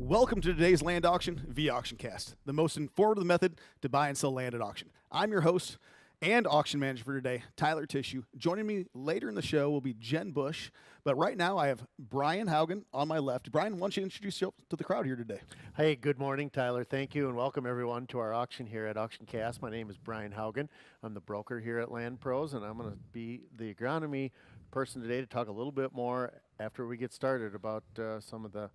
Welcome to today's land auction via AuctionCast, the most informative method to buy and sell land at auction. I'm your host and auction manager for today, Tyler Tissue. Joining me later in the show will be Jen Bush, but right now I have Brian Haugen on my left. Brian, why don't you introduce yourself to the crowd here today? Hey, good morning, Tyler. Thank you, and welcome everyone to our auction here at AuctionCast. My name is Brian Haugen. I'm the broker here at Land Pros, and I'm going to be the agronomy person today to talk a little bit more after we get started about some of the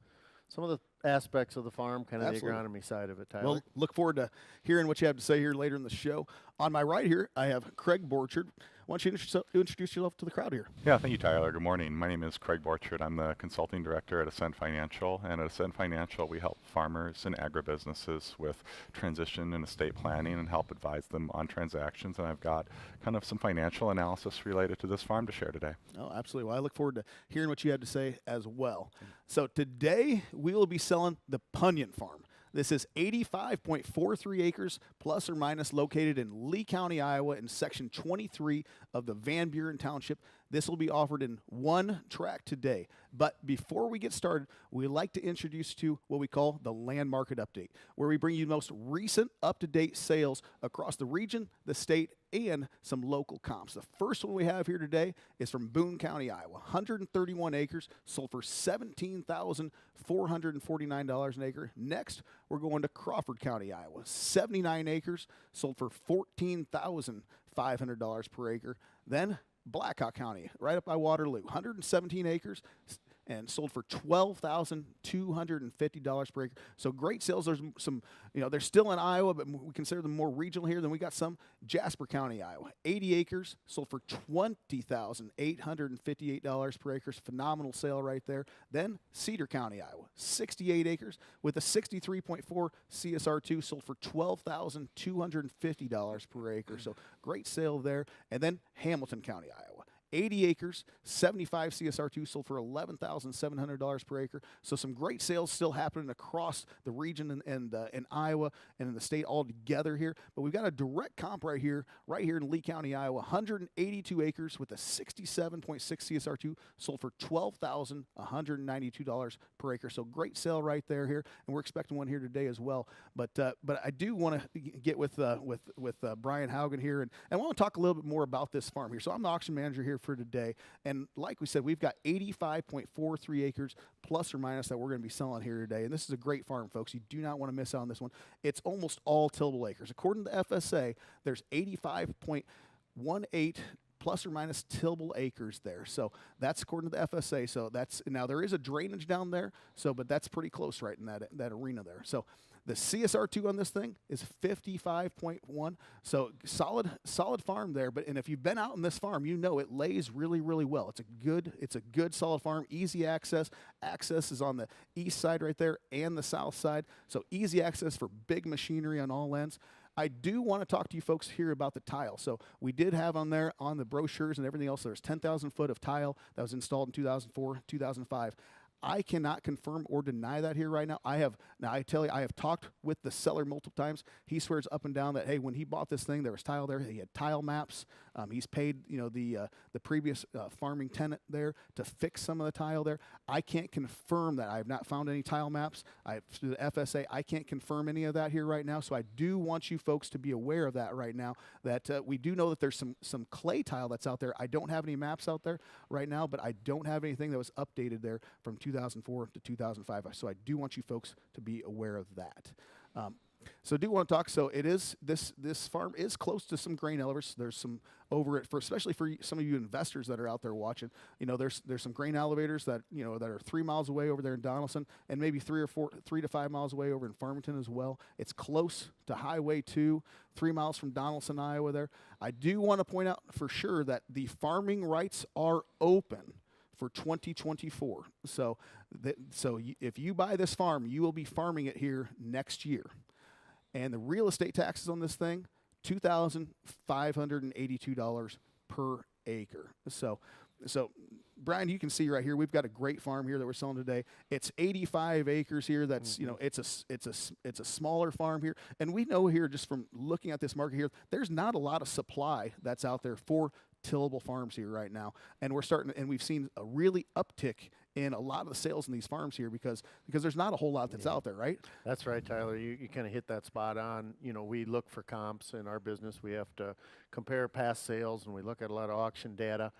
aspects of the farm, kind of Absolutely. the agronomy side of it, Tyler. Well, look forward to hearing what you have to say here later in the show. On my right here, I have Craig Borchard. Why don't you introduce yourself to the crowd here? Yeah, thank you, Tyler. Good morning. My name is Craig Borchard. I'm the consulting director at Ascent Financial. And at Ascent Financial, we help farmers and agribusinesses with transition and estate planning and help advise them on transactions. And I've got kind of some financial analysis related to this farm to share today. Oh, absolutely. Well, I look forward to hearing what you have to say as well. So today we will be selling the Punyon Farm. This is 85.43 acres plus or minus, located in Lee County, Iowa, in section 23 of the Van Buren Township. This will be offered in one track today. But before we get started, we'd like to introduce to what we call the Land Market Update, where we bring you the most recent up-to-date sales across the region, the state, and some local comps. The first one we have here today is from Boone County, Iowa. 131 acres, sold for $17,449 an acre. Next, we're going to Crawford County, Iowa. 79 acres, sold for $14,500 per acre. Then Blackhawk County, right up by Waterloo, 117 acres and sold for $12,250 per acre. So great sales. There's some, they're still in Iowa, but we consider them more regional here. Then we got some Jasper County, Iowa, 80 acres, sold for $20,858 per acre. Phenomenal sale right there. Then Cedar County, Iowa, 68 acres with a 63.4 CSR2, sold for $12,250 per acre. So great sale there. And then Hamilton County, Iowa. 80 acres, 75 CSR2, sold for $11,700 per acre. So some great sales still happening across the region and in Iowa and in the state all together here. But we've got a direct comp right here in Lee County, Iowa. 182 acres with a 67.6 CSR2, sold for $12,192 per acre. So great sale right there here, and we're expecting one here today as well. But I do want to get with Brian Haugen here, and I want to talk a little bit more about this farm here. So I'm the auction manager here for today, and like we said, we've got 85.43 acres plus or minus that we're going to be selling here today. And this is a great farm, folks. You do not want to miss out on this one. It's almost all tillable acres. According to FSA, there's 85.18 plus or minus tillable acres there. So that's according to the FSA. So that's, now there is a drainage down there, but that's pretty close right in that arena there. So the CSR2 on this thing is 55.1. So solid farm there. And if you've been out on this farm, you know it lays really, really well. It's a good solid farm, easy access. Access is on the east side right there and the south side. So easy access for big machinery on all ends. I do want to talk to you folks here about the tile. So we did have on there, on the brochures and everything else, there's 10,000 foot of tile that was installed in 2004, 2005. I cannot confirm or deny that here right now. I tell you, I have talked with the seller multiple times. He swears up and down that, hey, when he bought this thing, there was tile there. He had tile maps. He's paid, the previous farming tenant there to fix some of the tile there. I can't confirm that. I have not found any tile maps. Through the FSA, I can't confirm any of that here right now. So I do want you folks to be aware of that right now, that we do know that there's some clay tile that's out there. I don't have any maps out there right now, but I don't have anything that was updated there from 2004 to 2005. So I do want you folks to be aware of that. So I do want to talk. So it is this farm is close to some grain elevators. There's some over it especially for some of you investors that are out there watching. There's some grain elevators that that are 3 miles away over there in Donaldson, and maybe 3 to 5 miles away over in Farmington as well. It's close to Highway 2, 3 miles from Donaldson, Iowa. There, I do want to point out for sure that the farming rights are open for 2024. So if you buy this farm, you will be farming it here next year. And the real estate taxes on this thing, $2,582 per acre. So Brian, you can see right here, we've got a great farm here that we're selling today. It's 85 acres here. That's, it's a smaller farm here. And we know here, just from looking at this market here, there's not a lot of supply that's out there for tillable farms here right now. And we've seen a really uptick in a lot of the sales in these farms here because there's not a whole lot that's out there, right? That's right, Tyler. You kind of hit that spot on. You know, we look for comps in our business. We have to compare past sales, and we look at a lot of auction data.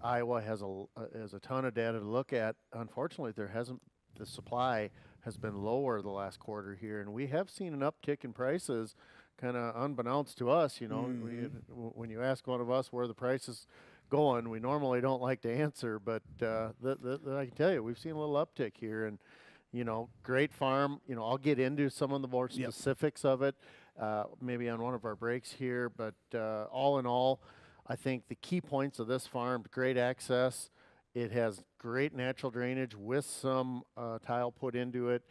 Iowa has a ton of data to look at. Unfortunately, the supply has been lower the last quarter here, and we have seen an uptick in prices, kind of unbeknownst to us. You know, when you ask one of us where the price is going, we normally don't like to answer, but I can tell you, we've seen a little uptick here, and you know, great farm. You know, I'll get into some of the more specifics of it, maybe on one of our breaks here, but all in all, I think the key points of this farm: great access. It has great natural drainage with some tile put into it,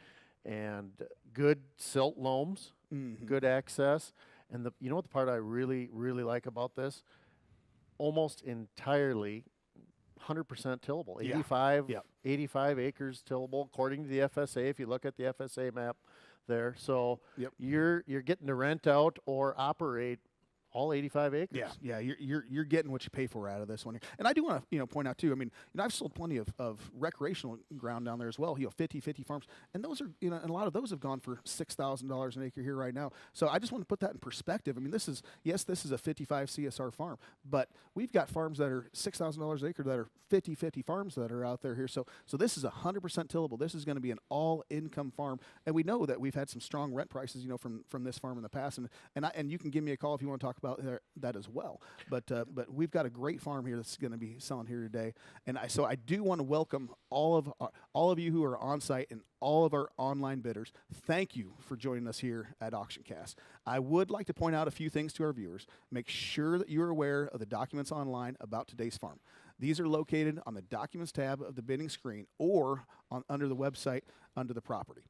and good silt loams, good access. And you know what the part I really, really like about this? Almost entirely 100% tillable. 85 acres tillable according to the FSA. If you look at the FSA map there, so you're getting to rent out or operate all 85 acres. Yeah, you're getting what you pay for out of this one. And I do want to point out too. I mean, I've sold plenty of recreational ground down there as well. 50 farms, and those are and a lot of those have gone for $6,000 an acre here right now. So I just want to put that in perspective. I mean, this is a 55 CSR farm, but we've got farms that are $6,000 an acre that are 50 farms that are out there here. So this is 100% tillable. This is going to be an all income farm, and we know that we've had some strong rent prices, from this farm in the past. And you can give me a call if you want to talk about that as well. But we've got a great farm here that's going to be selling here today, and I do want to welcome all of you who are on site and all of our online bidders. Thank you for joining us here at AuctionCast. I would like to point out a few things to our viewers. Make sure that you're aware of the documents online about today's farm. These are located on the Documents tab of the bidding screen or under the website under the property.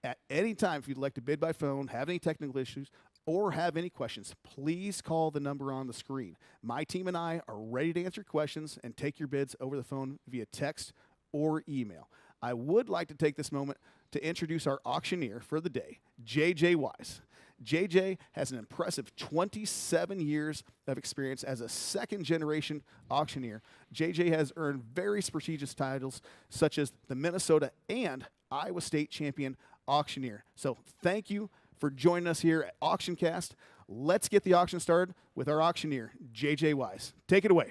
At any time, if you'd like to bid by phone, have any technical issues, or have any questions, please call the number on the screen. My team and I are ready to answer questions and take your bids over the phone via text or email. I would like to take this moment to introduce our auctioneer for the day, JJ Wise. JJ has an impressive 27 years of experience as a second-generation auctioneer. JJ has earned various prestigious titles such as the Minnesota and Iowa State Champion Auctioneer. So thank you for joining us here at AuctionCast. Let's get the auction started with our auctioneer, JJ Wise. Take it away.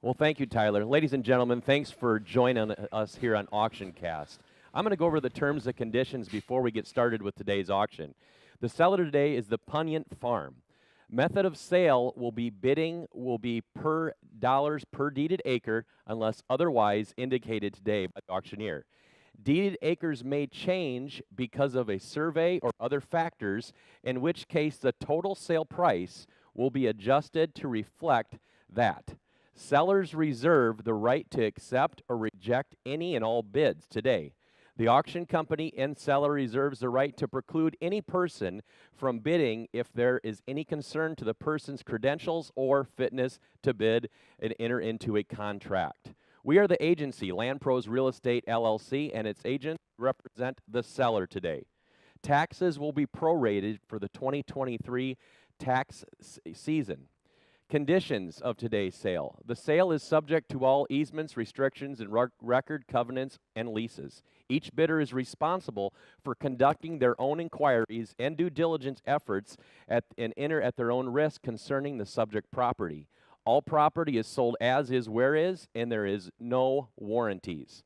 Well, thank you, Tyler. Ladies and gentlemen, thanks for joining us here on AuctionCast. I'm going to go over the terms and conditions before we get started with today's auction. The seller today is the Punyant Farm. Method of sale will be per dollars per deeded acre unless otherwise indicated today by the auctioneer. Deeded acres may change because of a survey or other factors, in which case the total sale price will be adjusted to reflect that. Sellers reserve the right to accept or reject any and all bids today. The auction company and seller reserves the right to preclude any person from bidding if there is any concern to the person's credentials or fitness to bid and enter into a contract. We are the agency, Land Pros Real Estate LLC, and its agents represent the seller today. Taxes will be prorated for the 2023 tax season. Conditions of today's sale. The sale is subject to all easements, restrictions, and record covenants and leases. Each bidder is responsible for conducting their own inquiries and due diligence efforts and enter at their own risk concerning the subject property. All property is sold as is, where is, and there is no warranties.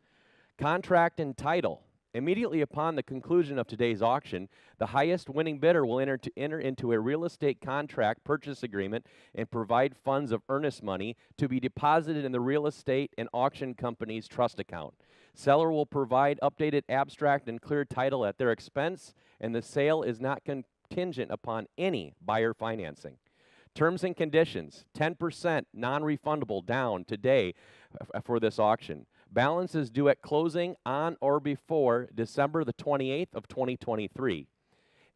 Contract and title. Immediately upon the conclusion of today's auction, the highest winning bidder will enter into a real estate contract purchase agreement and provide funds of earnest money to be deposited in the real estate and auction company's trust account. Seller will provide updated abstract and clear title at their expense, and the sale is not contingent upon any buyer financing. Terms and conditions: 10% non-refundable down today for this auction. Balance is due at closing on or before December the 28th of 2023.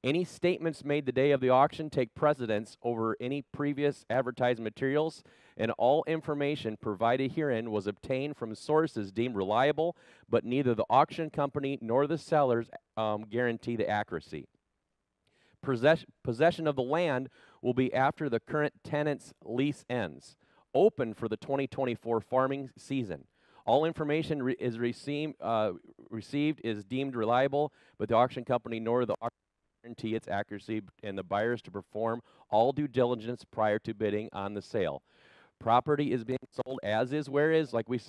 Any statements made the day of the auction take precedence over any previous advertised materials, and all information provided herein was obtained from sources deemed reliable, but neither the auction company nor the sellers guarantee the accuracy. Possession of the land will be after the current tenant's lease ends. Open for the 2024 farming season. All information received is deemed reliable, but the auction company nor the auction guarantee its accuracy, and the buyers to perform all due diligence prior to bidding on the sale. Property is being sold as is, where is, like we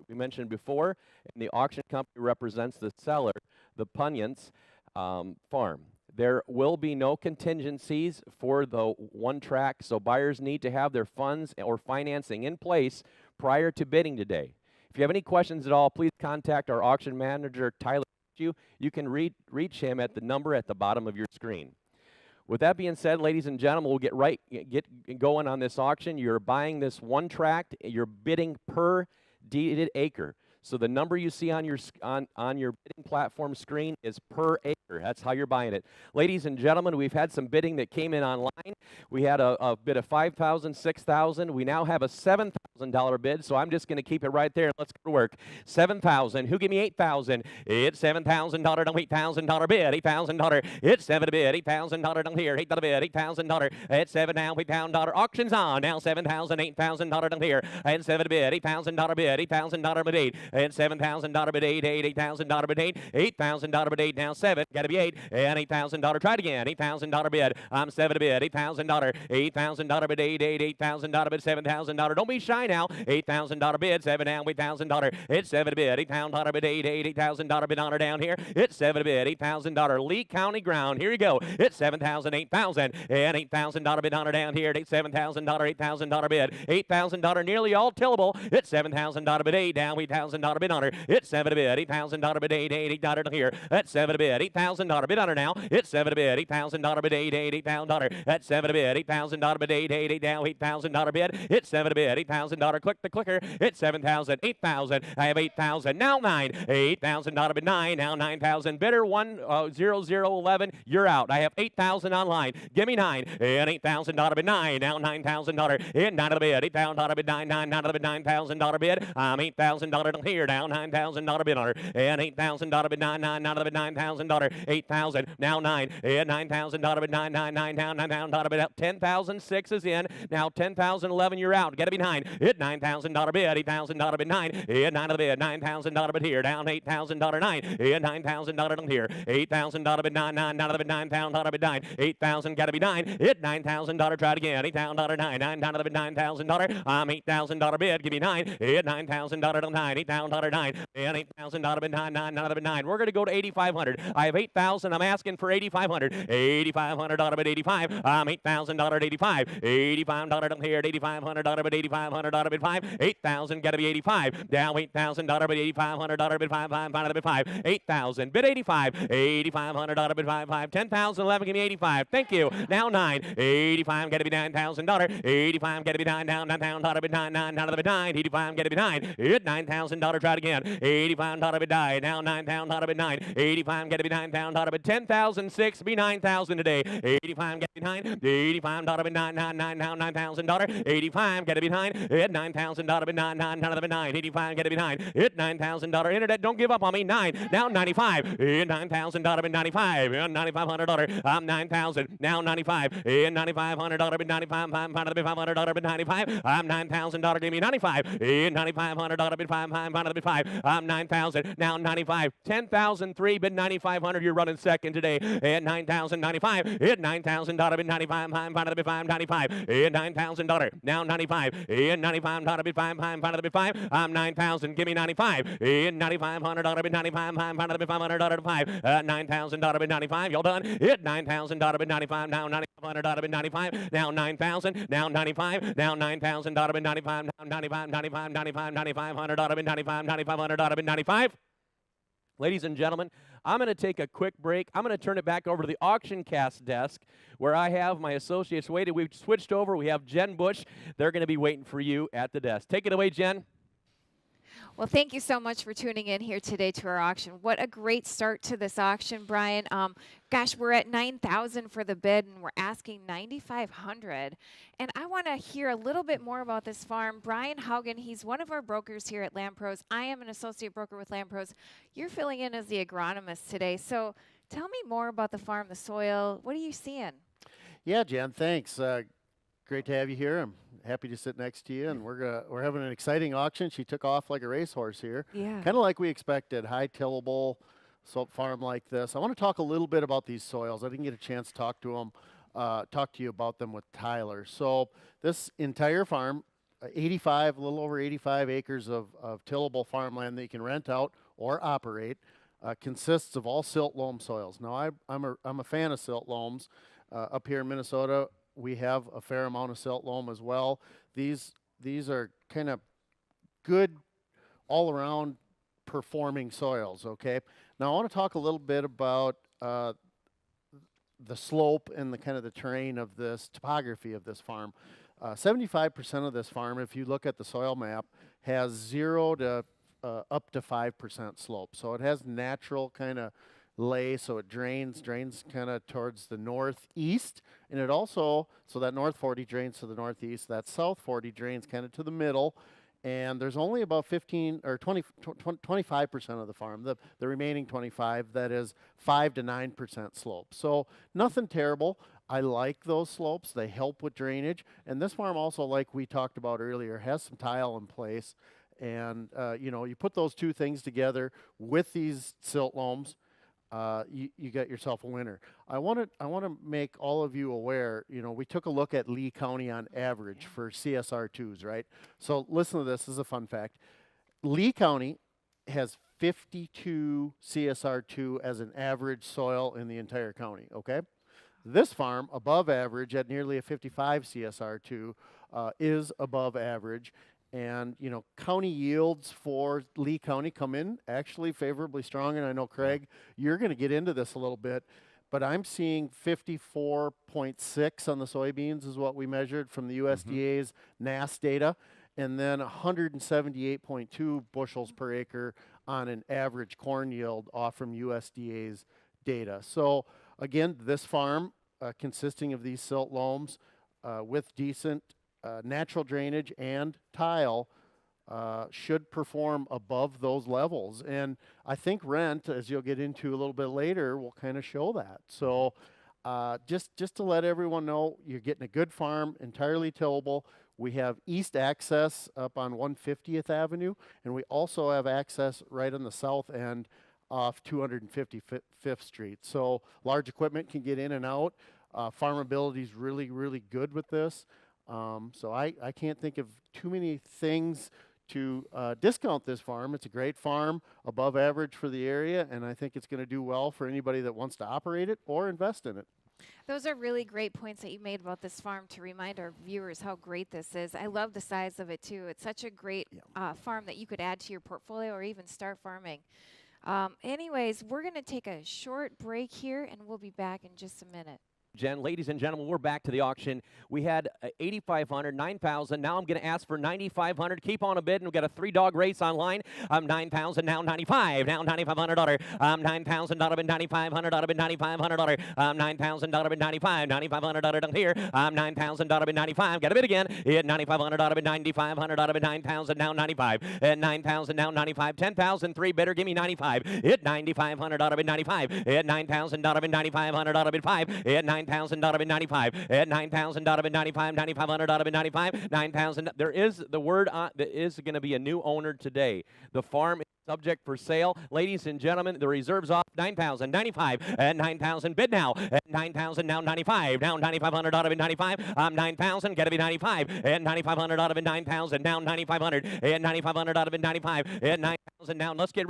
mentioned before, and the auction company represents the seller, the Punyants farm. There will be no contingencies for the one track, so buyers need to have their funds or financing in place prior to bidding today. If you have any questions at all, please contact our auction manager, Tyler. You can reach him at the number at the bottom of your screen. With that being said, ladies and gentlemen, we'll get going on this auction. You're buying this one tract. You're bidding per deeded acre. So the number you see on your bidding platform screen is per acre. That's how you're buying it. Ladies and gentlemen, we've had some bidding that came in online. We had a bid of $5,000, $6,000. We now have a $7,000 bid, so I'm just going to keep it right there. Let's go to work. $7,000. Who give me $8,000? It's $7,000. No $8,000 bid. $8,000. It's $7 bid. $8,000 down here. $8 bid. $8,000. It's $7 now. $8,000. Auctions on now. $7,000. $8,000 down here. And $7 bid. $8,000 bid. $8,000 bid. $8. And $7,000 bid. $8,000 bid. $8,000 bid. Now 7. Got to be 8. And $8,000. Try it again. $8,000 bid. I'm 7 bid. $8,000. $8,000 bid. $8,000 bid. $7,000. Don't be shy now. $8,000 bid. 7 down. $8,000. It's 7 bid. $8,000 bid. $8,000 bid on down here. It's 7 bid. $8,000 Lee County ground. Here you go. It's 7,000. 8,000 and $8,000 bid on down here. It's $7,000. $8,000 bid. $8,000 nearly all tillable. It's $7,000 bid. 8 down. $8,000 bid on her. It's 7 bid. $8,000 bid. $8,000 here. That's 7 bid. $8,000 bid on her now. It's 7 bid. $8,000 bid. $8,000. That's 7 bid. $8,000 bid. 8 down. $8,000 bid. It's 7 bid. $8,000. Click the clicker. It's 7,000. 8,000. I have 8,000. Now 9. $8,000 bid. 9. Now 9,000. Bidder 10011. You're out. I have 8,000 online. Give me 9. And $8,000 bid. 9. Now $9,000. In 9 of the bid. $8,000 bid. 9. 9 out of the bid. $9,000 bid. I'm $8,000 here. Down $9,000 bid on her. And $8,000 bid. 9. 9 out of the bid. $9,000. 8,000. Now 9. And $9,000 bid. 9. 9. 9 down. $9,000 bid. 10,006 is in. Now 10,011. You're out. Got to be 9. Hit $9,000 bid. $8,000 bid. 9. And 9 of the bid. $9,000 bid here. Down $8,000. 9. And $9,000 down here. $8,000 bid. 9. 9 out of the bid. $9,000 bid. 9. 8,000. Got to be 9. Hit $9,000. Try it again. $8,000. 9. 9 down to the bid. $9,000. I'm $8,000 bid. Give me 9. Hit $9,000 down 9. $8,000. 9. And $8,000 bid. 9. 9 out of the bid. 9. We're going to go to 8,500. I have 8,000. I'm asking for 8,500. $8,500 bid. 85. I'm $8,000 85. $85 down here. $8,500 bid. $8,500 bid. 5. 8,000. Got to be 85. Down $8,000 bid. $8,500 bid. 5. 5 bid. 5. 8,000 bid. 85. $8,500 bid. 5. 5. 10,000. 11. Give me 85. Thank you. Now 9. 85. Got to be $9,000. 85. Got to be 9. Down $9,000 bid. 9. 9 out of the bid. 9. 85. Got to be 9. Hit $9,000. Try it again. $85 bid. Die. Now $9,000 bid. 9. 85. Got to be $9,000 bid. 10,006. Be 9,000 today. 85. Got to be 9. $85 bid. 9. 9. 9. Now $9,000. 85. Got to be 9. Hit $9,000 bid. 9. 9 out of the bid. 9. 85. Got to be 9. Hit $9,000. Internet. Don't give up on me. 9. Now 95. Hit $9,000 bid. 95. $9,500. I'm 9,000. Now 95. Hit $9,500 bid. 95. $500 bid. 95. I'm $9,000. Give me 95. Hit $9,500 bid. 500 bid. 5. I'm 9,000. Now 95. 10,003 bid. 9,500. You're running second today. Hit $9,095. Hit $9,000 bid. 95. 500 bid. 595. Hit $9,000. Now 95. Hit $95 bid. 500 bid. 5. I'm 9,000. Give me 95. Hit $9,500 bid. 95. 500 bid. 500 5. $9,000 bid. 95. Y'all done? Hit $9,000 bid. 95. Now $9,500 bid. 95. Now 9,000. Now 95. Now $9,000 bid. 95. Now 95. 95. 95. $9,500 bid. 95. $9,500 bid. 95. Ladies and gentlemen, I'm going to take a quick break. I'm going to turn it back over to the auction cast desk where I have my associates waiting. We've switched over. We have Jen Bush. They're going to be waiting for you at the desk. Take it away, Jen. Well, thank you so much for tuning in here today to our auction. What a great start to this auction, Brian. Gosh, we're at 9,000 for the bid, and we're asking 9,500. And I want to hear a little bit more about this farm. Brian Haugen, he's one of our brokers here at Land Pros. I am an associate broker with Land Pros. You're filling in as the agronomist today. So tell me more about the farm, the soil. What are you seeing? Yeah, Jen, thanks. great to have you here. I'm happy to sit next to you, and we're having an exciting auction. She took off like a racehorse here. Yeah. Kind of like we expected, high tillable soap farm like this. I want to talk a little bit about these soils. I didn't get a chance to talk to you about them with Tyler. So this entire farm, a little over 85 acres of tillable farmland that you can rent out or operate, consists of all silt loam soils. Now I'm a fan of silt loams. Up here in Minnesota, we have a fair amount of silt loam as well. These are kind of good all around performing soils, okay? Now I want to talk a little bit about the slope and the kind of the terrain of this topography of this farm. 75% of this farm, if you look at the soil map, has 0 to up to 5% slope. So it has natural kind of lay, so it drains kind of towards the northeast, and it also, so that north 40 drains to the northeast, that south 40 drains kind of to the middle, and there's only about 15 or 25% of the farm, the remaining 25, that is 5 to 9% slope. So nothing terrible. I like those slopes. They help with drainage, and this farm also, like we talked about earlier, has some tile in place, and you know, you put those two things together with these silt loams, you got yourself a winner. I want to make all of you aware, you know, we took a look at Lee County on average for CSR2s, right? So listen to this. This is a fun fact. Lee County has 52 CSR2 as an average soil in the entire county, okay? This farm, above average at nearly a 55 CSR2, is above average. And, you know, county yields for Lee County come in actually favorably strong. And I know, Craig, you're going to get into this a little bit, but I'm seeing 54.6 on the soybeans is what we measured from the USDA's NASS data, and then 178.2 bushels per acre on an average corn yield off from USDA's data. So, again, this farm consisting of these silt loams with decent natural drainage and tile should perform above those levels. And I think rent, as you'll get into a little bit later, will kind of show that. So just to let everyone know, you're getting a good farm, entirely tillable. We have east access up on 150th Avenue, and we also have access right on the south end off 255th Street. So large equipment can get in and out. Farmability is really, really good with this. So I can't think of too many things to discount this farm. It's a great farm, above average for the area, and I think it's going to do well for anybody that wants to operate it or invest in it. Those are really great points that you made about this farm to remind our viewers how great this is. I love the size of it too. It's such a great farm that you could add to your portfolio or even start farming. Anyways, we're going to take a short break here, and we'll be back in just a minute. Jen, ladies and gentlemen, we're back to the auction. We had 8,500, 9,000. Now I'm going to ask for 9,500. Keep on a bid, and we've got a 3-dog race online. 9,000, now 95, now $9,500. $9,000 bid, $9,500 bid, $9,500. $9,000 bid, $95, $9,500 down here. $9,000 bid, $95. Got a bid again. Hit $9,500 bid, $9,500 bid, $9,000 now 95. At $9,000 now 95. 10,000, 3 bidder, give me 95. Hit $9,500 bid, 95. Hit $9,000 bid, $9,500 bid 5. Hit $9,000 bid 95. At $9,000 bid 95. $9,500 bid 95. 9,000. There is the word on. There is going to be a new owner today. The farm is subject for sale. Ladies and gentlemen, the reserves off 9,000, 95, and 9,000 bid now. At 9,000 now 95. Now $9,500 bid 95. 9,000 got to be 95. And $9,500 bid 9,000 now 9,500. And $9,500 bid 95. And 9,000 now. Let's get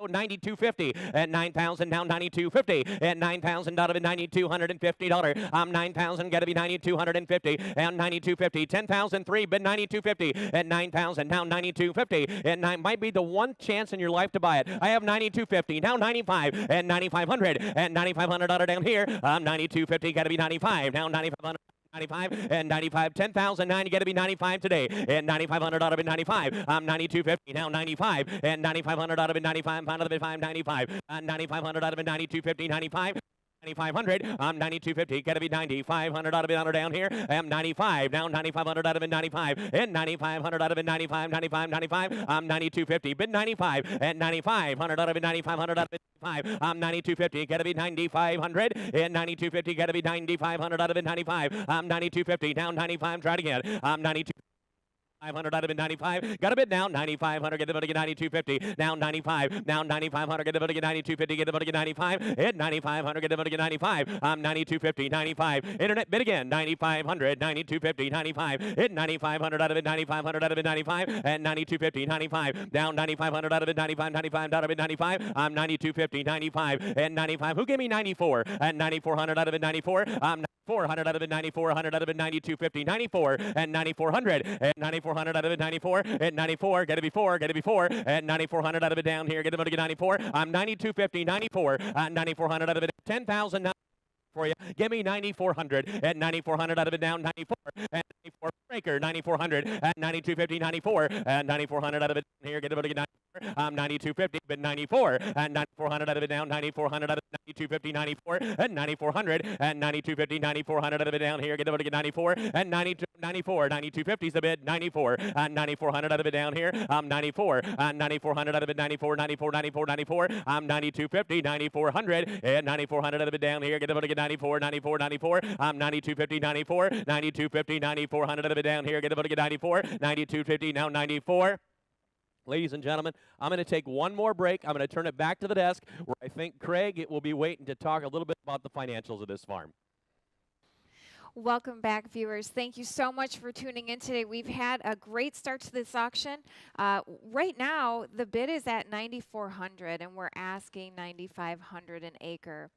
92.50 at 9,000 now 92.50 at 9,000 out of it $9,250. I'm 9,000 got to be 9,250 and 92.50. 10,003 bid 92.50 at 9,000 now 92.50 and 9 might be the one chance in your life to buy it. I have 92.50 now 95 and 9,500 and 9,500 down here. I'm 92.50 got to be 95 now 9,500. 95 and 95, 10,009, you got to be 95 today, and 9,500 out of it 95, I'm 92.50, now 95, and 9,500 out of it 95, out of it 595, 9,500 out of it 92.50, 95, 9,500. 9,250. Got to be 9,500 out of it down here. 95. Down 9,500 out of it. 95. And 9,500 out of it. 95. 95. 95. 9,250. Bid 95. At 9,500 out of it. 9,500 out of it. 95. 9,250. Got to be 9,500. And 9,250. Got to be 9,500 out of it. 95. 9,250. Down 95. Try it again. 92. 500 out of it, 95. Got a bid now, 9,500. Get the money, get 9,250. Now 95. Now 9,500. Get the money, get 9,250. Get the money, get 95. Hit 9,500. Get the money, get 95. 9,250. 95. Internet bid again, 9,500. 9,250. 95. Hit 9,500 out of it, 9,500 out of it, 95. And 9,250. 95. Down 9,500 out of it, 95. 95 out of it, 95. 9,250. 95. And 95. Who gave me 94? And 9,400 out of it, 94. 400 out of it, 9,400 out of it, 9,250, 94, and 9,400, and 9,400 out of it, 94, and 94, get to be 4, get to be 4, and 9,400 out of it down here, get to get 94, 9,250, 94, 9,400 out of it, 10,000 for you. Give me 9,400 at 9,400 out of it down 94 and 94 breaker 9,400 at 9,250 94 and 9,400 out of it down here. Get about to get 94. 9,250 but 94 and 9,400 out of it down 9,400 out of it 9,250 94 and 9,400 and 9,250 9,400 out of it down here. Get about to get 94 and 92 94 9,250 is the bid 94 and 9,400 out of it down here. 94 and 9,400 out of it 94 94 94 94 9,250 9,400 and 9,400 out of it down here. Get about to get 94 94 94 9,250 94 9,250 9,400 out of it down here. Get about to get 94 9,250 now 94. Ladies and gentlemen, I'm going to take one more break. I'm going to turn it back to the desk where I think Craig will be waiting to talk a little bit about the financials of this farm. Welcome back, viewers. Thank you so much for tuning in today. We've had a great start to this auction. Right now, the bid is at $9,400, and we're asking $9,500 an acre.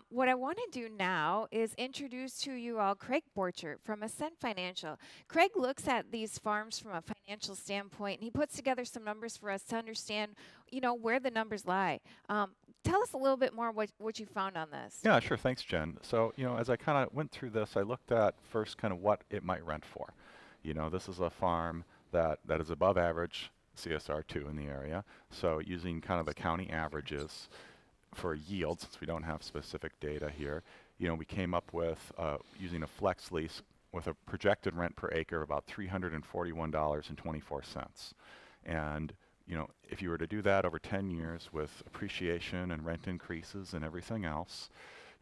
What I want to do now is introduce to you all Craig Borchert from Ascent Financial. Craig looks at these farms from a financial standpoint, and he puts together some numbers for us to understand, where the numbers lie. Tell us a little bit more what you found on this. Yeah, sure. Thanks, Jen. So, as I kind of went through this, I looked at first kind of what it might rent for. This is a farm that is above average CSR2 in the area. So using kind of the county averages for yield, since we don't have specific data here, we came up with using a flex lease with a projected rent per acre of about $341.24. And if you were to do that over 10 years with appreciation and rent increases and everything else,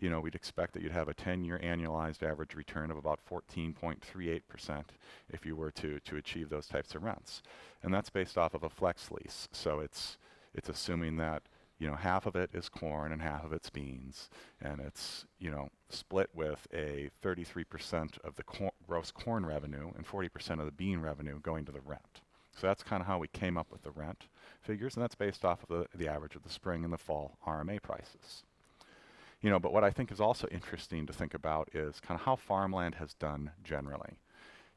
we'd expect that you'd have a 10-year annualized average return of about 14.38% if you were to achieve those types of rents. And that's based off of a flex lease. So it's assuming that half of it is corn and half of it's beans, and it's split with a 33% of the gross corn revenue and 40% of the bean revenue going to the rent. So that's kind of how we came up with the rent figures, and that's based off of the average of the spring and the fall RMA prices. But what I think is also interesting to think about is kind of how farmland has done generally.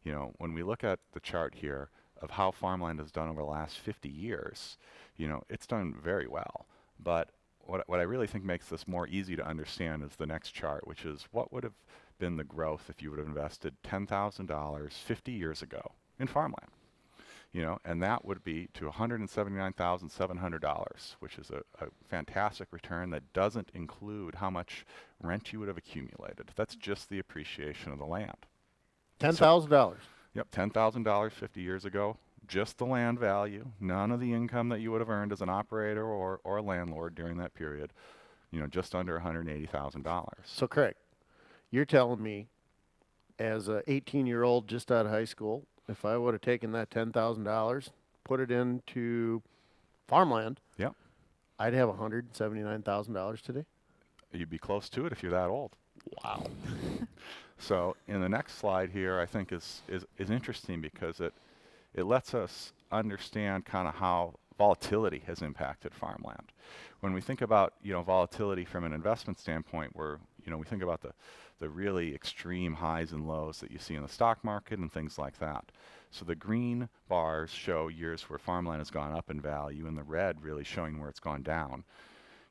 When we look at the chart here of how farmland has done over the last 50 years, it's done very well. But what I really think makes this more easy to understand is the next chart, which is what would have been the growth if you would have invested $10,000 50 years ago in farmland. And that would be to $179,700, which is a fantastic return that doesn't include how much rent you would have accumulated. That's just the appreciation of the land. $10,000. Yep, $10,000 50 years ago, just the land value, none of the income that you would have earned as an operator or a landlord during that period, just under $180,000. So, Craig, you're telling me as an 18-year-old just out of high school, if I would have taken that $10,000, put it into farmland, yep, I'd have $179,000 today? You'd be close to it if you're that old. Wow. So in the next slide here, I think is interesting because it lets us understand kind of how volatility has impacted farmland. When we think about volatility from an investment standpoint, we think about the really extreme highs and lows that you see in the stock market and things like that. So the green bars show years where farmland has gone up in value, and the red really showing where it's gone down.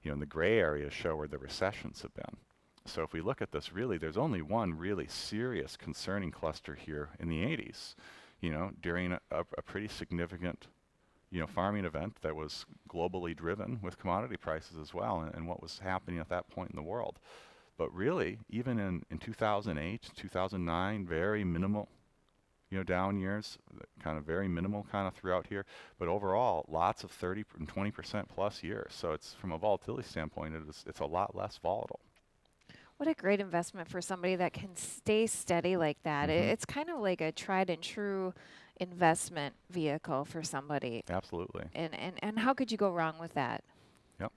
And the gray areas show where the recessions have been. So if we look at this, really, there's only one really serious concerning cluster here in the 80s, during a pretty significant farming event that was globally driven with commodity prices as well, and what was happening at that point in the world. But really, even in 2008, 2009, very minimal, down years, kind of very minimal kind of throughout here. But overall, lots of 30 and 20% plus years. So it's, from a volatility standpoint, it's a lot less volatile. What a great investment for somebody that can stay steady like that. It's kind of like a tried and true investment vehicle for somebody. Absolutely. And how could you go wrong with that? Yep.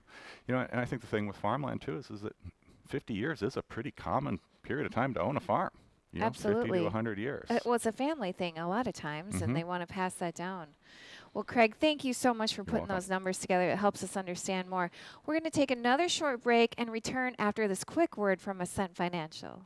And I think the thing with farmland too is that 50 years is a pretty common period of time to own a farm. Absolutely. 50 to 100 years. Well, it's a family thing a lot of times, and they want to pass that down. Well, Craig, thank you so much for putting those numbers together. It helps us understand more. We're going to take another short break and return after this quick word from Ascent Financial.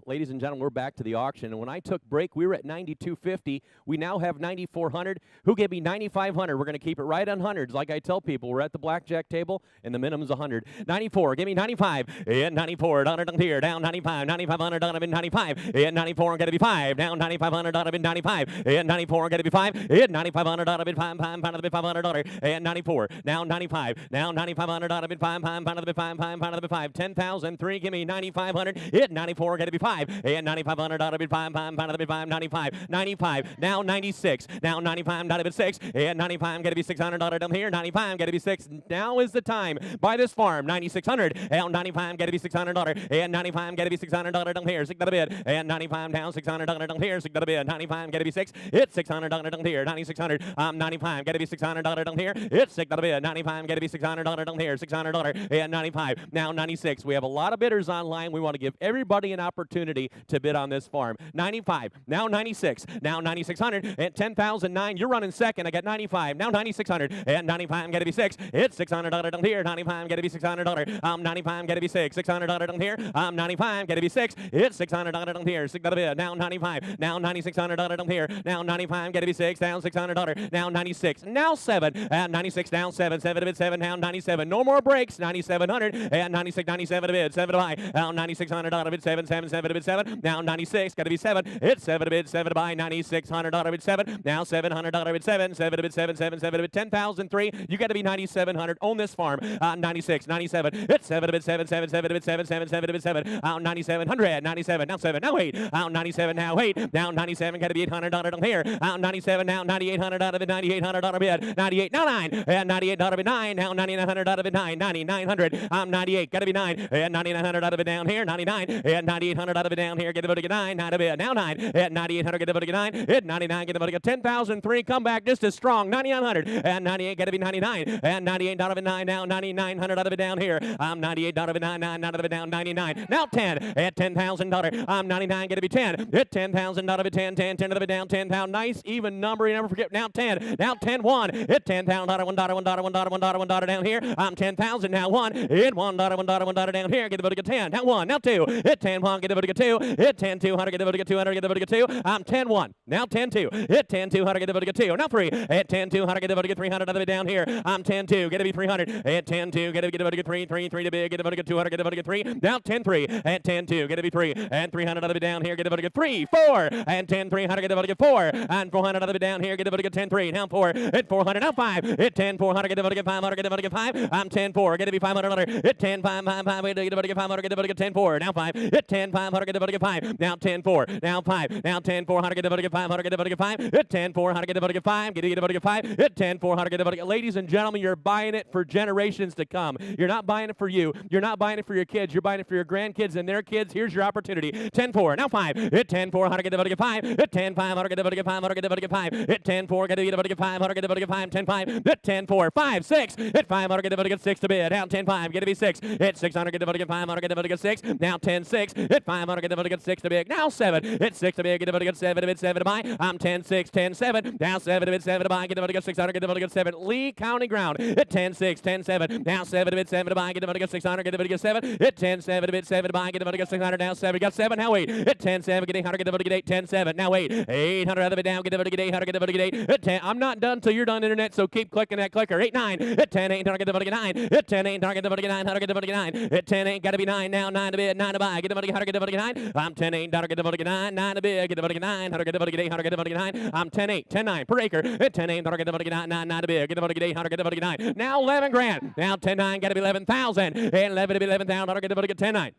Ladies and gentlemen, we're back to the auction. And when I took break, we were at 9,250. We now have 9,400. Who gave me 9,500? We're going to keep it right on hundreds. Like I tell people, we're at the blackjack table, and the minimum's 100. 94, give me 95. And 94, down here, down 95. 9,500, down to 95. And 94, got to be 5. Down 9,500, down to 95. And 94, got to be 5. And 9,500, down to be 5, pound of the $500. And 94, now 95. Now 9,500, down to be 5, pound of the 5, pound of the 5. 10,003, give me 9,500. And 94, got to be 5. And 9,500 out of it, 5, pound of the 5, 95, 95, now 96, now 95 out of it 6, and 95 got to be 600 out of them here, 95 got to be 6. Now is the time. Buy this farm, 9,600, and 95 got to be 600 dollar, and 95 got to be 600 dollar down here, 6 dollar bid, and 95 down 600 dollar down here, 6 dollar bid, 95 got to be 6, it's 600 dollar down here, 9,600, 95 got to be 600 dollar down here, it's 6 dollar bid, 95 got to be 600 dollar down here, 600 dollar, and 95, now 96. We have a lot of bidders online. We want to give everybody an opportunity to bid on this farm. 95, now 96, now 9,600, and 10,009. You're running second. I got 95, now 9,600, and 95 got to be 6. It's $600 down here. 95 got to be $600. 95 got to be 6. $600 down here. 95 got to be 6. It's $600 down here. $6 now 95, now $9,600 down here. Now 95 got to be 6. Down $600. Now 96. Now 7. And 96 down 7. 7 to bid 7. Now 97. No more breaks. 9,700 and 96. 97 to bid 7 to buy. Now 9,600 bid 7. 7 7 to bid 7. Now 96 got to be 7. It's 7 to bid 7 to buy. 9,600 bid 7. Now $700 bid 7. 7 to bid 7. 7 7 to bid 10,003. You got to be 9,700. Own this farm. 96, 97. It's 7 to bid 7. 7 7 to bid 7. 7 7 to bid 7. 9,700. 97. Now 7. Now 8. 97. Now 8. Now 97 got to be $800 down here. 97. Now 9,800 out of it. $9,800 bid. 98. Now 9. And $98 bid 9. Now 9,900 out of it. 9. 9,900. 98. Got to be 9. And 9,900 out of it down here. 99. And 9,800 out of it down here. Get the vote to get 9. 9 to bid. Now 9. At 9,800. Get the vote to get 9. At 99. Get the vote to get 10,003. Come back just as strong. 9,900. And 98. Got to be 99. And 98 out of it 9. Now 9,900 out of it down here. 98 out of it 9. 9 out of it down. 99. Now 10. At $10,000. 99. Got to be 10. At 10,000 out of it 10. 10. 10 out of it down. 10 pound. Nice even number. You never forget. Now 10. Now 10. 1. At $10,000. $1 down here. 10,000. Now 1. At $1 down here. Get the vote to get 10. Now 1. Now 2. At 10 1. Get the vote to get 2. At 10 200. Get the vote to get 200. Get the vote to get 2. 10 1. Now 10 2. At 10 200. Get the vote to get 2. Now 3. At 10 200. Get the vote to get 300 out of it down here. 10 2. Get to be 300. At 10 2. Get the vote to get 3. 3 3 to big. Get the vote to get 200. Get the vote to get 3. Now 10 3. At 10 2. Get to be 3. And 300 out of it down here. Get the vote to get 3. 4. And 10 300. Get the vote to get 4. And 400 out of it down here. Get the vote to get 10 3. Now 4. At 400. Now 5. At 10 400. Get the vote to get 500. Get the vote to get 5. 10 4. Get to be 500. At 10 5 5 5. Get the vote to get 500. Get the vote to get 10 4. Now 5. At 10 500. Get the vote to get 5. Now 10 4. Now 5. Now 10 400. Get the vote to get 500. Get the vote to get 5. At 10 400. Get the vote to get 5. Get the vote to get 5. At 10 400. Get the vote to get. Ladies and gentlemen, you're buying it for generations to come. You're not buying it for you. You're not buying it for your kids. You're buying it for your grandkids and their kids. Here's your opportunity. 10 4. Now 5. At 10 400. Get the vote to get 5. At 10 500. Get the vote to get 500. Get the vote to get 5. At 10 4. Get the vote to get 500. Get the vote to get 5. 10 5. At 10 4. 5 6. At 500. Get the vote to get 6 to bid. Down 10 5. Get to be 6. At 600. Get the vote to get 500. Get the vote to get 6. Now 10 6. At 500. Get the vote to get 6 to bid. Now 7. At 6 to bid. Get the vote to get 7 to bid. 7 to buy. 10 6. 10 7. Now 7 to bid. 7 to buy. Get the vote to get 600. Get the vote to get 7. Lee County ground. At 10 6. 10 7. Now 7 to bid. 7 to buy. Get the vote to get 600. Get the vote to get 7. At 10 7 to bid. 7 to buy. Get the vote to get 600. Now 7. Got 7. Now 8. At 10 7. Get 800. Get the vote to get 8. 10 7. Now 8. 800 out of it down. Get the vote to get 800. Get the vote to get 8. At 10. I'm not done till you're done, internet, so keep clicking that clicker. 8 9. At 10 800. Get the vote to get 9. At 10 800. Get the vote to get 900. Get the vote to get 9. At 10 8. Got to be 9. Now 9 to bid. 9 to buy. Get the vote to get 100. Get the vote to get 9. I'm 10.8, $100, get the get 9, 9 a bid, get the get 9, $100, get the get 8, $100, get the get 9. I'm 10.8, 10.9 per acre, 10.8, $100, get the get 9, 9 a bid, get the get 8, $100, get the get 9. Now 11 grand. Now 10.9, got to be 11,000, and 11 to be 11,000, $100, get the get 10.9.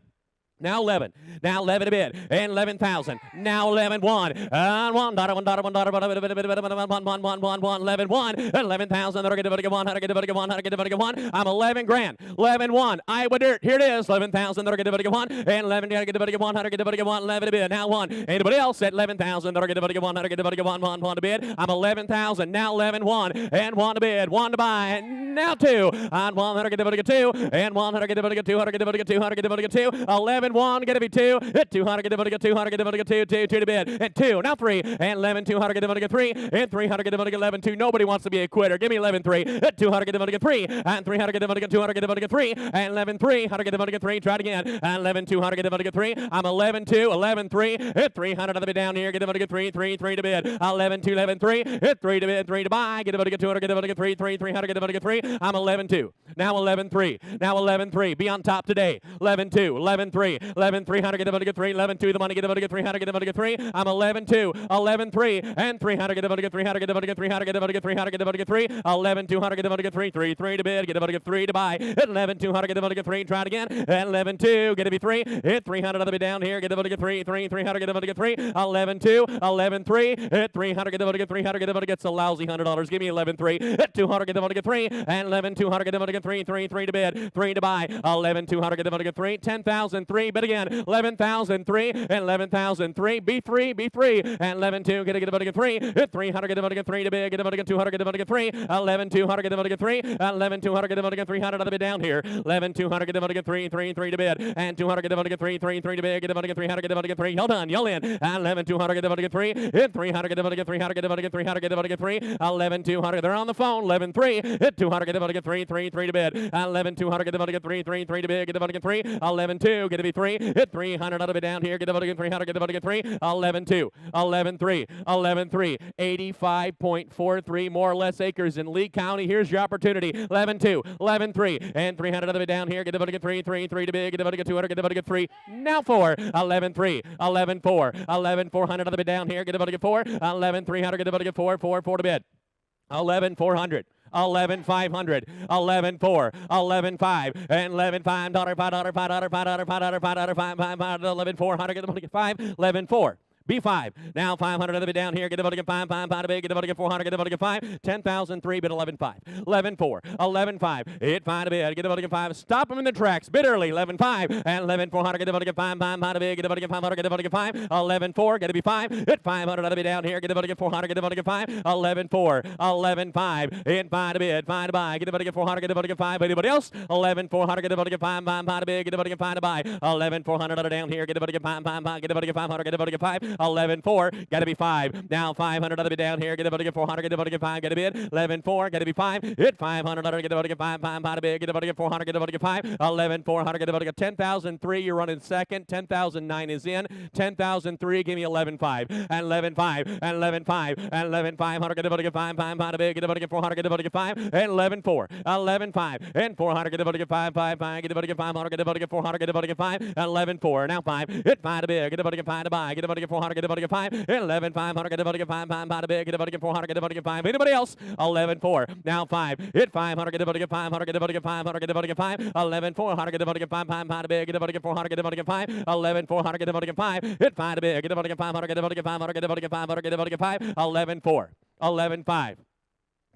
Now 11. Now 11 a bid. And 11,000. Now 11 1. And 1 daughter 1 daughter 1 daughter 1 11 1. 11,000. Get the get 1. Get the get 1. Get the get 1. I'm 11 grand. 11 1. Iowa dirt. Here it is. 11,000. Get the get 1. And 11 get the get 1. Get the get 1. 11 a bid. Now 1. Anybody else at 11,000? Get the get 1. Get the get 1. 1 a bid. I'm 11,000. Now 11 1. And 1 a bid. 1 to buy. And now 2. And 1 get the get 2. And 1 get the get 2. Get the get 2. Get the get 2. 11 1, get to be 2, 200, get to get 200, get to get 2, 2 to bid, and 2, now 3, and 11, 200, get to get 3, and 300, get to get 11, 2. Nobody wants to be a quitter. Give me 11, 3, 200, get to get 3, and 300, get to get 200, get to get 3, and 11, 3, 100, get to get 3. Try it again, and 11, 200, get to get 3. I'm 11, 2, 11, 3, 300 on the bid down here, get to get 3, 3, 3 to bid, 11, 2, 11, 3, 3 to bid, 3 to buy, get to get 200, get to get 3, 3, 300, get to get 3. I'm 11, 2. Now 11, 3. Now 11, 3. Be on top today. 11, 2, 11, 3, 11, 300, get to get 3, 11, 2, the money, get to get 300, get to get 3. I'm 11, 2, 11, 3, and 300, get to get 300, get to get 300, get to get 300, get to get 3. 11, 200, get to get 3, 3, 3 to bid, get to get 3 to buy. 11, 200, get to get 3, try it again. 11, 2, get to be 3. Hit 300 on the bid down here, get to get 3, 3, 300, get to get 3. 11, 2, 11, 3, hit 300, get to get 300, get to get a lousy $100. Give me 11, 3, hit 200, get to get 3, and 11, 200, get to get 3, 3, 3 to bid, 3 to buy. 11, 200, get to get 3, 10,000, 3, bid again. 11,000, 3, and 11,000, 3, B3, B3, and 11, 2, get to get 3, hit 300, get to get 3 to bid, get to get 200, get to get 3, 11, 200, get to get 3, 11, 200, get to get 300 on the bid down here, 11, 200, get to get 3, 3, 3 to bid, and 200, get to get 3, 3, 3 to bid, get to get 300, get to get 3, hold on, yell in, 11, 200, get to get 3, hit 300, get to get 300, get to get 300, get to get 3, 11, 200, they're on the phone, 11, 3, hit 200, get to get 3, 3, 3 to bid, 11, 200, get to get 3, 3, 3 to bid, get to get 3, 11, 2, get to be 3, hit 300 on the bid down here, get to get 300, get to get 3, 11, 2, 11, 3, 11, 3, 85.43 more or less acres in Lee County. Here's your opportunity. 11, 2, 11, 3, and 300 on the bid down here, get to get 3, 3, 3 to bid, get to get 200, get to get 3, now 4, 11, 3, 11, 4, 11, 400 on the bid down here, get to get 4, 11, 300, get to get 4, 4, 4 to bid, 11, 400. 11, 500, 11, 4, 11, 5, and 11, $5, $5, $5, $5, $5, $5, $5, $5, $5, 11, 400, get the 5, 11, 4. B5. Now 500 of the bid down here. Get the get 5, 5, 5 to bid. Get the get 400. Get the get 5. 10,003 bid 11 5. 11 4. 11 5. Hit 5 to bid. Get the get 5. Stop them in the tracks. Bid early. 11 5 and 11 400. Get the get 5, 5, 5 to bid. Get the get 500. Get the get 5. 11 4. Get to be 5. Hit 500 of the bid down here. Get the get 400. Get the get 5. 11 4. 11 5. Hit 5 to bid. 5 to buy. Get the get 400. Get the get 5. Anybody else? 11 400. Get the get 5, 5, 5 to bid. Get the get 5 to buy. 11 400 down here. Get the get 5, 5, 5. Get the get 500. Get the get 5. 11 4. Got to be 5. Now 500 other bid down here. Get the get 400. Get the get 5. Get a bid. 11 4. Got to be 5. Hit 500 other. Get the get 5, 5, 5 to bid. Get the get 400. Get the get 5. 11 400. Get the get 10,003. You're running second. 10,009 is in. 10,003. Give me 11 5 and 11 5 and 11 5 and 11 500. Get the get 5, 5, 5 to bid. Get the get 400. Get the get 5 and 11 4. 11 5 and 400. Get the get 5, 5, 5. Get the get 500. Get the get 400. Get the get 5 and 11 4. Now 5. Hit 5 to bid. Get the get 5 to buy. Get the get 400. Get the get 5 and 11 500. Get the get 5, 5, 5 to bid. Get the get 400. Get the get 5. Anybody else? 11 4. Now 5. Hit 500. Get the get 500. Get the get 500. Get the get 5. 11 400. Get the get 5, 5, 5 to bid. Get the get 400. Get the get 5. 11 400. Get the get 5. Hit 5 to bid. Get the get 500. Get the get 500. Get the get 500. Get the get 5. 11 4. 11 5.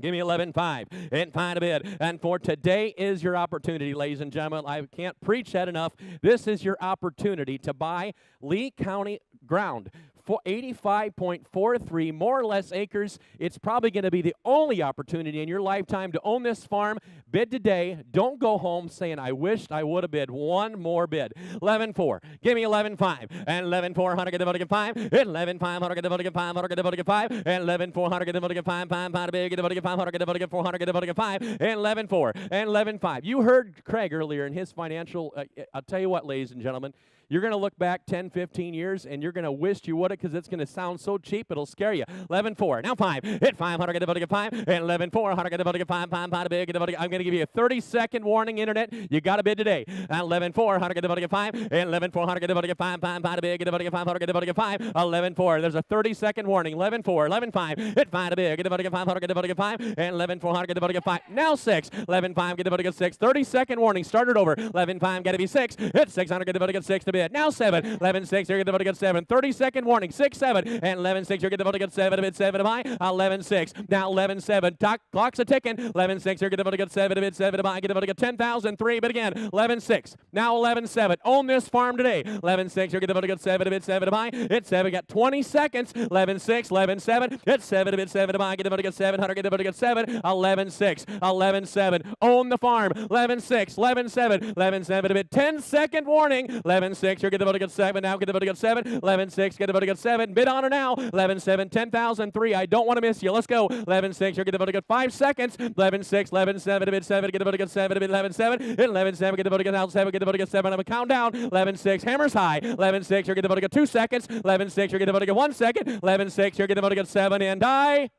Give me 11.5 and 5 to bid. And for today is your opportunity, ladies and gentlemen. I can't preach that enough. This is your opportunity to buy Lee County ground. For 85.43 more or less acres. It's probably going to be the only opportunity in your lifetime to own this farm. Bid today. Don't go home saying, I wished I would have bid. One more bid. 11.4. Give me 11.5 and 11.400. Get the get 5. 11.500. Get the get 500. Get the get 5 and 11.400. Get the get 5, 5, 5 to bid. Get the get 500. Get the get 400. Get the get 5 and 11.4 and 11.5. You heard Craig earlier in his financial. I'll tell you what, ladies and gentlemen. You're going to look back 10, 15 years, and you're going to wish you would have because it's going to sound so cheap, it'll scare you. 11-4. Now 5. Hit 500, get about to get 5. And 11-4, 100, get about to get 5, 5, 5, big, get about to get. I'm going to give you a 30-second warning, Internet. You got to bid today. 11-4, 100, get about to get 5. And 11-4, 100, get about to get 5, 5, 5, big, get about to get 500, get about to get 5. 11-4. There's a 30-second warning. 11-4, 11-5. Hit 5 to big, get about to get 500, get about to get 5. And 11-4, 100, get about to get 5. Now 6. 11-5, get about to get 6. 30-second warning. Start it over. 11-5, got to be 6. Hit 600, get about to get 6 to bid. Now 7. 11-6, you're about to get 7. 30-second warning. 6-7. And 11-6, you're about to get 7 to bid. 7 to buy. 11-6. Now 11-7. Clock's a ticking. 11-6, you're about to get 7 to bid. 7 to buy. Get about to get 10,000. 3. But again, 11-6. Now 11-7. Own this farm today. 11-6, you're about to get 7 to bid. 7 to buy. Hit 7. Got 20 seconds. 11-6. 11-7. Hit 7 to bid. 7 to buy. Get about to get 700. Get about to get 7. 11-6. 11-7. Own the farm. 11-6. 11-7. 11-7 to bid. 10-second warning. 11-6. You're about to get 7. Now get about to get 7. 11-6. Get about to get 7. Bid on her now. 11-7. 10,000. 3. I don't want to miss you. Let's go. 11-6. You're about to get 5 seconds. 11-6. 11-7 to bid 7. Get about to get 7 to bid 11-7. 11-7. Get about to get out 7. Get about to get 7. I'm a countdown. 11-6. Hammers high. 11-6. You're about to get 2 seconds. 11-6. You're about to get 1 second. 11-6. You're about to get 7 and die.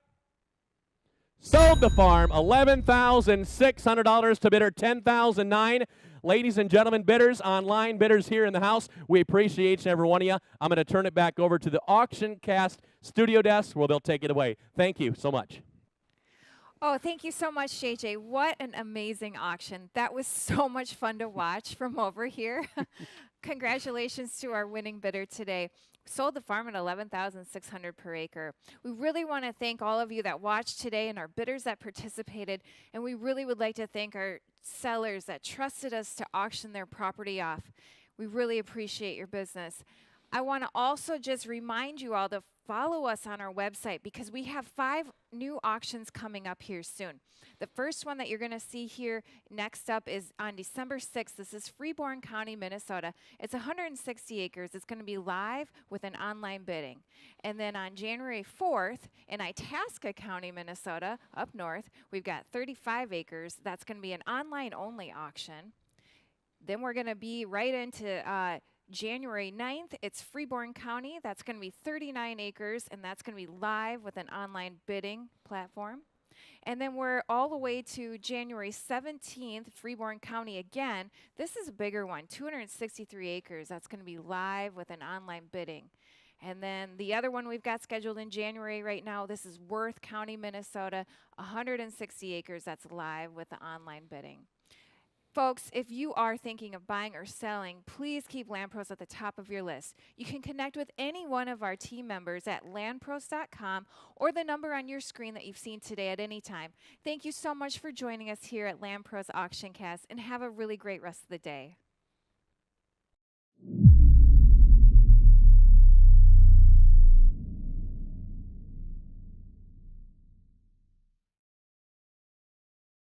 Sold the farm. $11,600 to bidder 10,009. Ladies and gentlemen, bidders, online bidders here in the house, we appreciate each and every one of you. I'm going to turn it back over to the Auction Cast studio desk where they'll take it away. Thank you so much. Oh, thank you so much, JJ. What an amazing auction. That was so much fun to watch from over here. Congratulations to our winning bidder today. Sold the farm at $11,600 per acre. We really want to thank all of you that watched today and our bidders that participated, and we really would like to thank our sellers that trusted us to auction their property off. We really appreciate your business. I want to also just remind you all to follow us on our website because we have 5 new auctions coming up here soon. The first one that you're going to see here next up is on December 6th. This is Freeborn County, Minnesota. It's 160 acres. It's going to be live with an online bidding. And then on January 4th in Itasca County, Minnesota, up north, we've got 35 acres. That's going to be an online-only auction. Then we're going to be right into January 9th, it's Freeborn County. That's going to be 39 acres, and that's going to be live with an online bidding platform. And then we're all the way to January 17th, Freeborn County again. This is a bigger one, 263 acres. That's going to be live with an online bidding. And then the other one we've got scheduled in January right now, this is Worth County, Minnesota, 160 acres. That's live with the online bidding. Folks, if you are thinking of buying or selling, please keep Land Pros at the top of your list. You can connect with any one of our team members at landpros.com or the number on your screen that you've seen today at any time. Thank you so much for joining us here at Land Pros Auction Cast, and have a really great rest of the day.